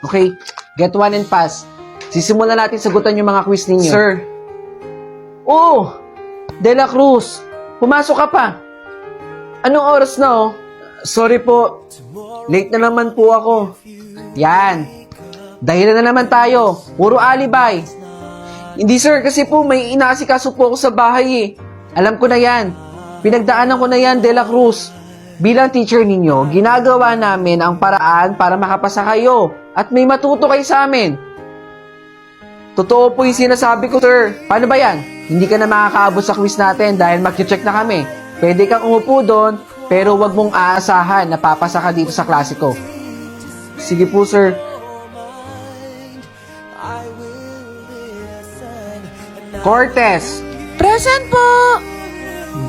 Okay, get one and pass. Sisimulan natin sagutan yung mga quiz ninyo. Sir. Oh! De La Cruz, pumasok ka pa. Anong oras na oh? Sorry po, late na naman po ako. Yan. Dahilan na naman tayo. Puro alibay. Hindi sir, kasi po may inaasikaso po ako sa bahay eh. Alam ko na yan. Pinagdaanan ko na yan, De La Cruz. Bilang teacher ninyo, ginagawa namin ang paraan para makapasa kayo at may matuto kayo sa amin. Totoo po yung sinasabi ko, sir. Paano ba yan? Hindi ka na makakaabot sa quiz natin dahil mag-check na kami. Pwede kang umupo doon, pero wag mong aasahan na papasa ka dito sa klase ko. Sige po, sir. Cortez. Present po!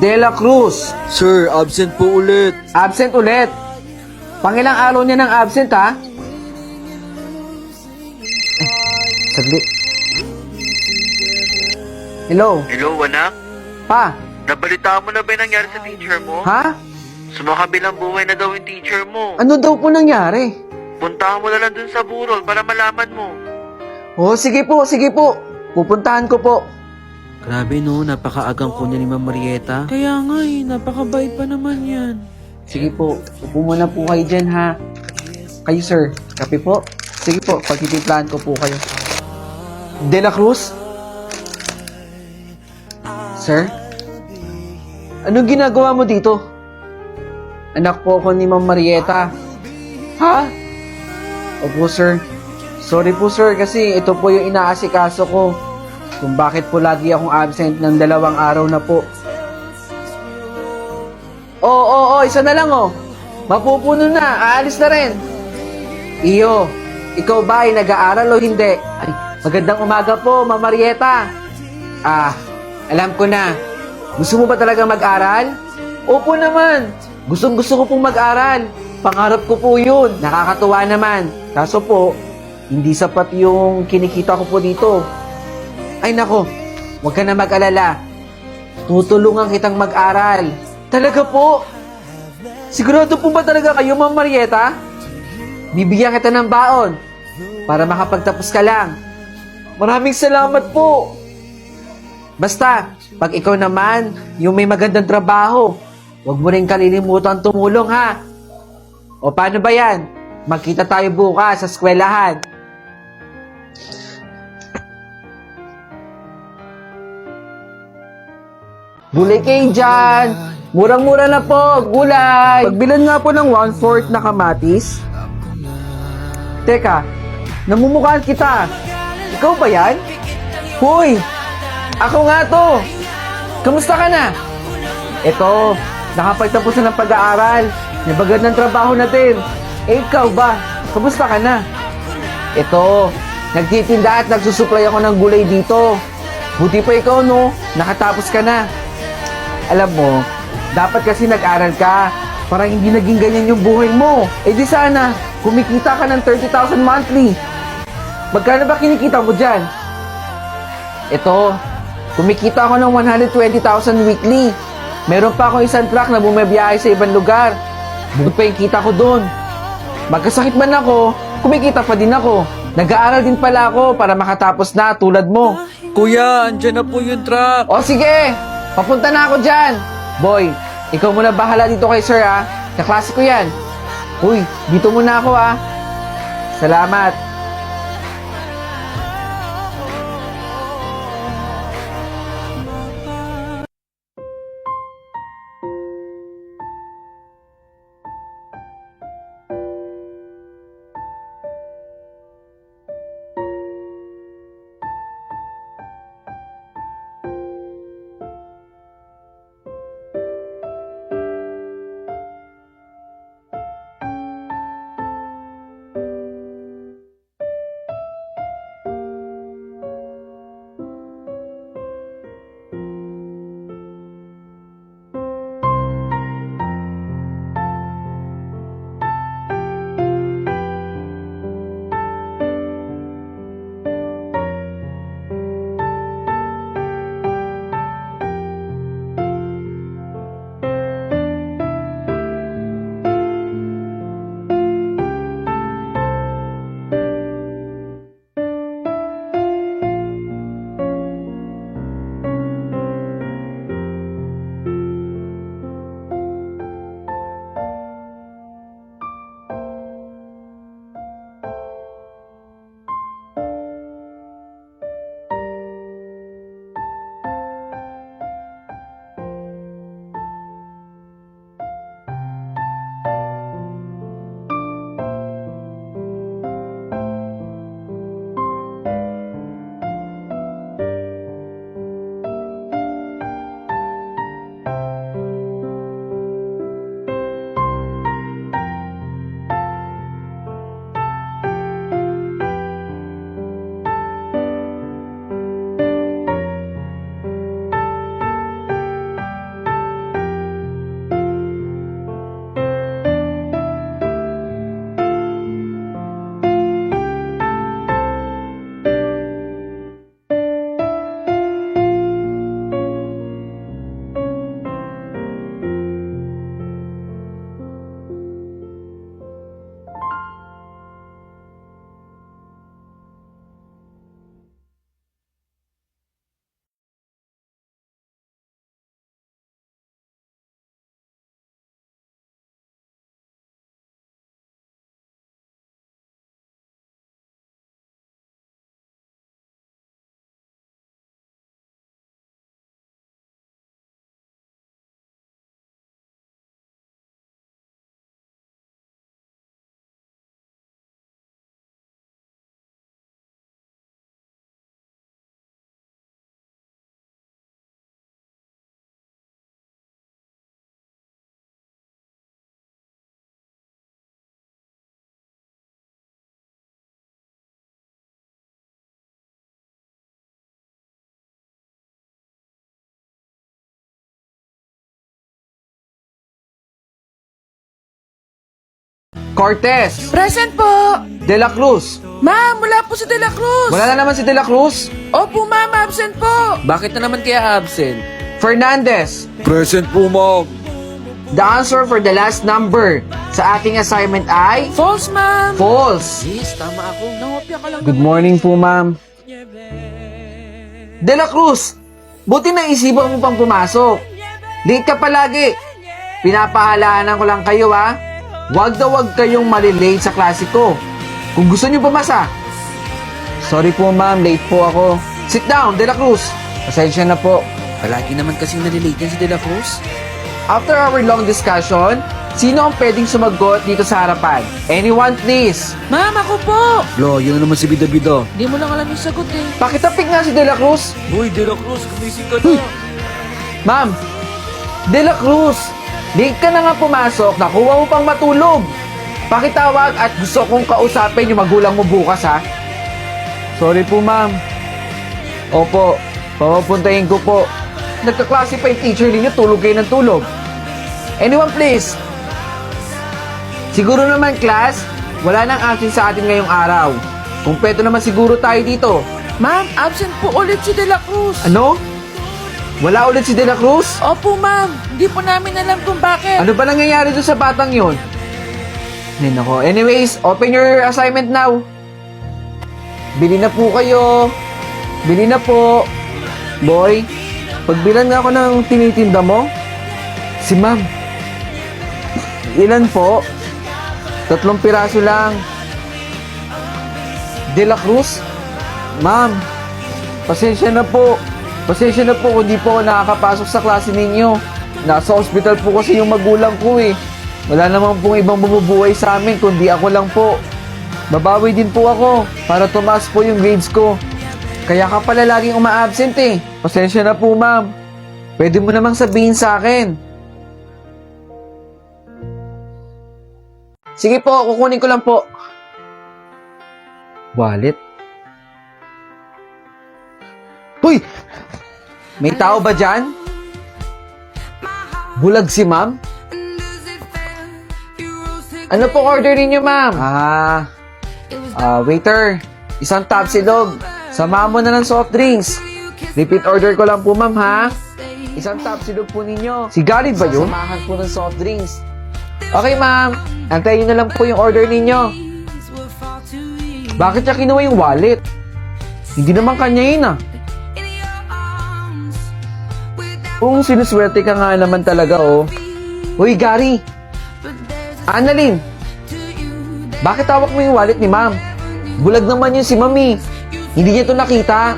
De La Cruz. Sir, absent po ulit. Absent ulit. Pangilang araw niya ng absent, ha? Saglit. Hello? Hello, anak? Pa? Nabalitaan mo na ba yung nangyari sa teacher mo? Ha? Sumakabilang buhay na daw yung teacher mo. Ano daw po nangyari? Puntahan mo na lang dun sa burol para malaman mo. Oh, sige po, sige po. Pupuntahan ko po. Grabe no, napakaagang po niya ni Ma'am Marieta. Kaya nga napakabait pa naman yan. Sige po, upo muna po kayo dyan, ha? Kayo, sir. Kape po? Sige po, pagtitimplahan ko po kayo. De La Cruz? Sir? Anong ginagawa mo dito? Anak po ako ni Ma'am Marieta. Ha? Opo, sir. Sorry po, sir, kasi ito po yung inaasikaso ko. Kung bakit po lagi akong absent ng 2 araw na po. Oo, isa na lang oh. Mapupuno na, aalis na rin. Iyo, ikaw ba ay nag-aaral o hindi? Ay, magandang umaga po, Ma'am Marieta. Alam ko na. Gusto mo ba talaga mag-aral? Opo naman. Gustong-gusto ko pong mag-aral. Pangarap ko po yun. Nakakatuwa naman. Kaso po, hindi sapat yung kinikita ko po dito. Ay nako, huwag ka na mag-alala. Tutulungan kitang mag-aral. Talaga po? Sigurado po ba talaga kayo, Ma'am Marieta? Bibigyan kita ng baon para makapagtapos ka lang. Maraming salamat po. Basta, pag ikaw naman, yung may magandang trabaho, huwag mo rin kalilimutan tumulong ha. O paano ba yan? Magkita tayo bukas sa eskwelahan. Gulay kayo dyan. Murang-mura na po, gulay. Pagbilan nga po ng 1/4 na kamatis. Teka, namumukhaan kita. Ikaw ba yan? Hoy, ako nga to. Kamusta ka na? Ito, nakapagtapos na ng pag-aaral. May magandang trabaho na din. Ikaw ba? Kamusta ka na? Ito, nagtitinda at nagsusupply ako ng gulay dito. Buti pa ikaw, no? Nakatapos ka na. Alam mo, dapat kasi nag-aral ka para hindi naging ganyan yung buhay mo. Eh di sana, kumikita ka ng 30,000 monthly. Magkano ba kinikita mo dyan? Ito, kumikita ako ng 120,000 weekly. Meron pa akong isang truck na bumabiyahe sa ibang lugar. Bukod pa yung kita ko doon. Magkasakit man ako, kumikita pa din ako. Nag-aaral din pala ako para makatapos na tulad mo. Kuya, andyan na po yung truck. O sige, papunta na ako dyan. Boy, ikaw muna bahala dito kay sir ha. Kaklase ko yan. Uy, dito muna ako ha. Salamat. Cortez. Present po! De La Cruz. Ma'am, wala po si De La Cruz! Wala na naman si De La Cruz. Opo, ma'am, absent po! Bakit na naman kaya absent? Fernandez. Present po, ma'am. The answer for the last number sa ating assignment ay False, ma'am! false. Yes, tama ako. Nangopya ka lang. Good morning po, ma'am. De La Cruz, buti na isipan mo pang pumasok. Late ka palagi. Pinapahalanan ko lang kayo, ha? Huwag na huwag kayong malilate sa klase ko. Kung gusto niyo pumasa. Sorry po, ma'am. Late po ako. Sit down, De La Cruz. Pasensya na po. Palagi naman kasing nalilate yan si De La Cruz. After our long discussion, sino ang pwedeng sumagot dito sa harapan? Anyone, please. Ma'am, ako po! Lo, yun na naman si Bida-Bida. Hindi mo lang alam yung sagot eh. Pakitapik nga si De La Cruz. Uy, De La Cruz, kumising ka na. Ma'am, De La Cruz, late ka na nga pumasok, nakuha mo pang matulog. Pakitawag at gusto kong kausapin yung magulang mo bukas, ha? Sorry po, ma'am. Opo, papapuntahin ko po. Nagkaklase pa yung teacher ninyo, tulog kayo ng tulog. Anyone, please? Siguro naman, class, wala nang absent sa atin ngayong araw. Kumpleto naman siguro tayo dito. Ma'am, absent po ulit si De La Cruz. Ano? Wala ulit si De La Cruz? Opo, ma'am. Hindi po namin alam kung bakit. Ano ba nangyayari doon sa batang yon? Ay, nako. Anyways, open your assignment now. Bili na po kayo. Bili na po. Boy, pagbilan nga ako ng tinitinda mo. Si ma'am. Ilan po? 3 piraso lang. De La Cruz? Ma'am, pasensya na po. Pasensya na po kung di po ako nakakapasok sa klase ninyo. Nasa ospital po kasi yung magulang ko eh. Wala naman pong ibang bumubuhay sa amin kundi ako lang po. Babawi din po ako para tumaas po yung grades ko. Kaya ka pala laging uma-absent eh. Pasensya na po, ma'am. Pwede mo namang sabihin sa akin. Sige po, kukunin ko lang po. Wallet? Hoy! May tao ba dyan? Bulag si ma'am? Ano po order ninyo, ma'am? Waiter, isang tapsilog. Samahan mo na ng soft drinks. Repeat order ko lang po, ma'am, ha? Isang tapsilog po ninyo. Si Gary ba yun? Samahan po ng soft drinks. Okay, ma'am. Antayin nyo na lang po yung order ninyo. Bakit niya kinuha yung wallet? Hindi naman kanya yun, ah. Kung sinuswerte ka nga naman talaga, oh. Uy, Gary. Annalyn. Bakit hawak mo yung wallet ni ma'am? Bulag naman yun si mami. Hindi niya ito nakita.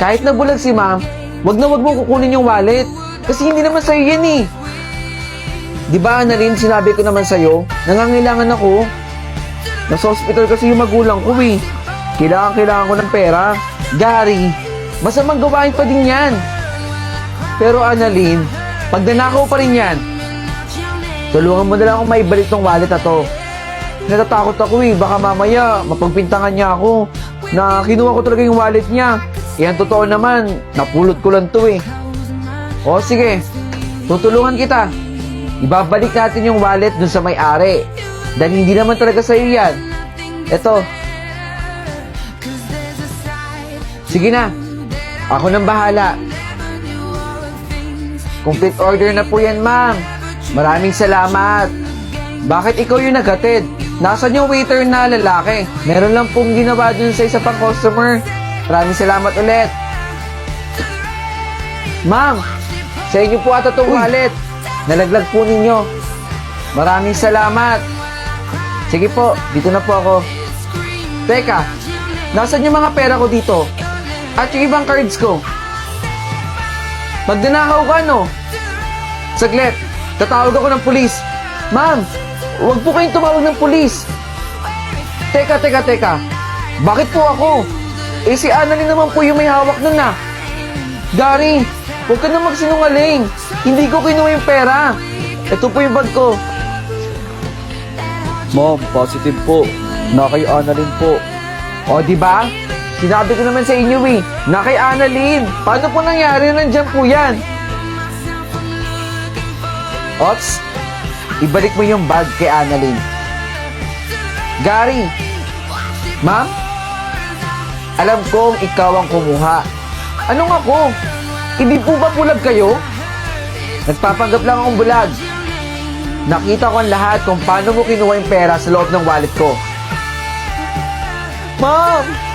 Kahit na bulag si ma'am, wag na wag mo kukunin yung wallet. Kasi hindi naman sa'yo yan eh. Di ba, Annalyn, sinabi ko naman sa'yo, nangangailangan ako. Nasa hospital kasi yung magulang ko eh. Kailangan ko ng pera. Gary, masamang gawain pa din yan. Pero Annalyn, pag nanakaw pa rin yan, tulungan mo na lang akong maibalik tong wallet na to. Natatakot ako eh, baka mamaya mapagpintangan niya ako na kinuha ko talaga yung wallet niya. Yan totoo naman, napulot ko lang to eh. O sige, tutulungan kita. Ibabalik natin yung wallet dun sa may-ari. Dahil hindi naman talaga sa'yo yan. Eto. Sige na, ako nang bahala. Complete order na po yan, ma'am. Maraming salamat. Bakit ikaw yung naghatid? Nasaan yung waiter na lalaki? Meron lang pong ginawa dun sa isa pang customer. Maraming salamat ulit. Ma'am, sa inyo po ata itong wallet. Nalaglag po ninyo. Maraming salamat. Sige po, dito na po ako. Teka, nasaan yung mga pera ko dito? At yung ibang cards ko? Magdanakaw ka, no? Saglit, tatawag ako ng pulis. Ma'am, huwag po kayong tumawag ng pulis. Teka. Bakit po ako? Eh si Annalyn naman po yung may hawak nun na. Gary, huwag ka na magsinungaling. Hindi ko kinuha yung pera. Ito po yung bag ko. Ma'am, positive po. Na kay Annalyn po. O, di ba? Sinabi ko naman sa inyo eh, na kay Annalyn. Paano po nangyari? Nandiyan po yan. Ops, ibalik mo yung bag kay Annalyn. Gary! Ma'am? Alam kong ikaw ang kumuha. Anong ako? Hindi po ba bulag kayo? Nagpapanggap lang akong bulag. Nakita ko ang lahat kung paano mo kinuha yung pera sa loob ng wallet ko. Ma'am!